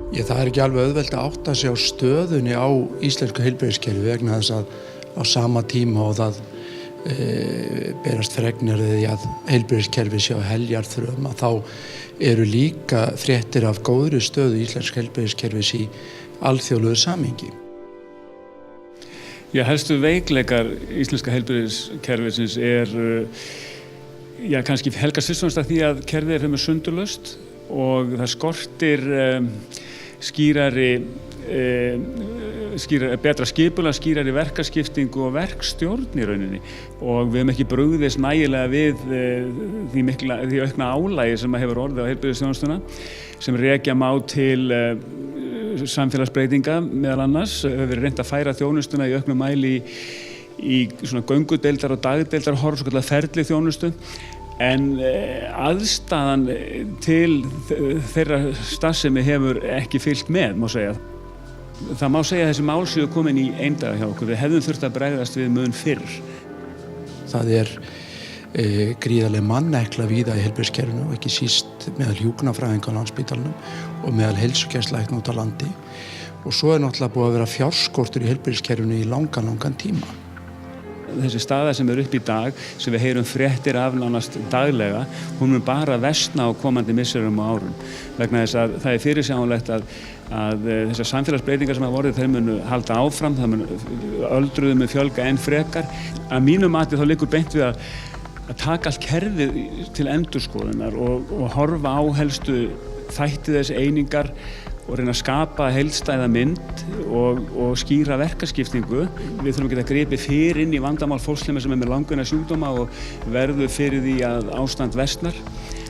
Það ekki alveg auðvelt að átta sig á stöðunni á íslensku heilbrigðiskerfi vegna þess að á sama tíma og það berast fregnir því að heilbrigðiskerfi sé á heljarþröm að þá eru líka fréttir af góðri stöðu íslensk heilbrigðiskerfis í alþjóðlegu samhengi. Helstu veikleikar íslenska heilbrigðiskerfisins kannski helgast fyrst og fremst af því að kerfið er sundurlaust og það skortir betra skipulag, skýrari verkaskiptingu og verkstjórn í rauninni og við höfum ekki brugðist nægilega við því aukna álagi sem hefur orðið á heilbrigðisþjónustuna sem rekja má til samfélagsbreytinga meðal annars. Hefur verið reynt að færa þjónustuna í auknum mæli í svona göngudeildar og dagdeildar horf, svo kallar ferli þjónustu. En aðstaðan til þeirra starfsemi hefur ekki fylgt með, má segja. Það má segja að þessi mál séu komin í eindaga hjá okkur. Við hefðum þurft að bregðast við mun fyrr. Það gríðarleg mannekla víða í heilbrigðiskerfinu og ekki síst meðal hjúkrunarfræðinga á Landspítalanum og meðal heilsugæslulækna út á landi. Og svo náttúrulega búið að vera fjárskortur í heilbrigðiskerfinu í langan tíma. Þessi staða sem upp í dag, sem við heyrum fréttir af nánast daglega, hún mun bara versna á komandi misserum og árum. Vegna þess að það fyrirsjáanlegt að þessar samfélagsbreytingar sem hafa orðið, þeir munu halda áfram, það öldruðum mun fjölga enn frekar. Að mínu mati þá liggur beint við að taka allt kerfið til endurskoðunar og horfa á helstu þætti þess einingar og reyna að skapa heildstæða mynd og skýra verkaskiptingu. Við þurfum að geta gripið fyrr inn í vandamál fólksheima sem með langvinna sjúkdóma og verður fyrir því að ástand versnar,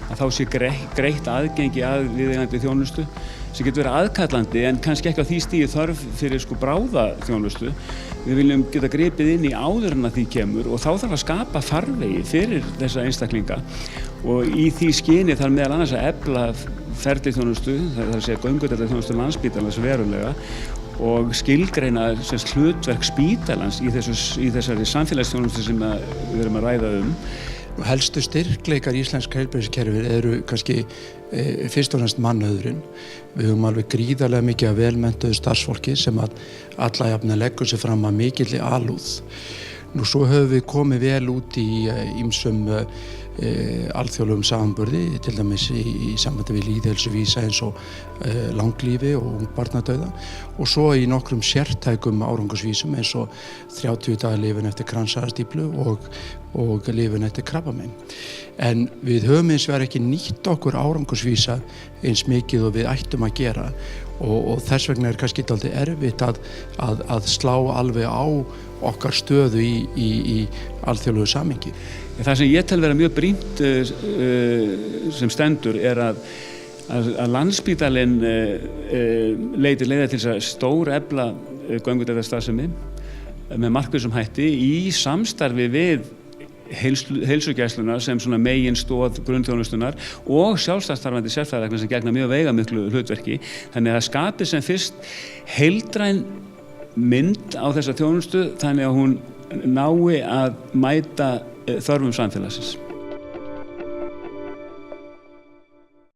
að þá sé greitt aðgengi að viðeigandi þjónustu sem getur verið aðkallandi en kannski ekki á því stigi þörf fyrir bráða þjónustu. Við viljum geta gripið inn í áður en að því kemur og þá þarf að skapa farvegi fyrir þessa einstaklinga og í því skyni þarf meðal annars að efla ferli þjónustu, það er að segja göngudeildar þjónustu Landspítalans verulega og skilgreina hlutverk spítalans í þessari samfélagsþjónustu sem við erum að ræða um. Helstu styrkleikar íslenska heilbrigðiskerfis eru kannski fyrst og fremst mannauðurinn. Við höfum alveg gríðarlega mikið af velmenntuðu starfsfólki sem að alla jafna leggur sig fram að mikilli alúð. Svo höfum við komið vel út í ýmsum alþjóðlegum samanburði, til dæmis í sambandi við lýðheilsuvísa eins og langlífi og ungbarnadauða og svo í nokkrum sértækum árangursvísum eins og 30 daga lifun eftir kransæðastíflu og lifun eftir krabbamein. En við höfum hins vegar ekki nýtt okkur árangursvísa eins mikið og við ættum að gera og þess vegna kannski dálítið erfitt að slá alveg á okkar stöðu í alþjóðlegu samhengi. Það sem ég tel vera mjög brýnt sem stendur að Landspítalinn leiðir til þess að stórefla göngudeildarstarfsemi með markvissum hætti í samstarfi við heilsugæsluna sem megin stoð grunnþjónustunnar og sjálfstætt starfandi sérfræðilækna sem gegna mjög veigamiklu hlutverki. Þannig að það skapi sem fyrst heildræn mynd á þessa þjónustu þannig að hún nái að mæta þörfum samfélagsins.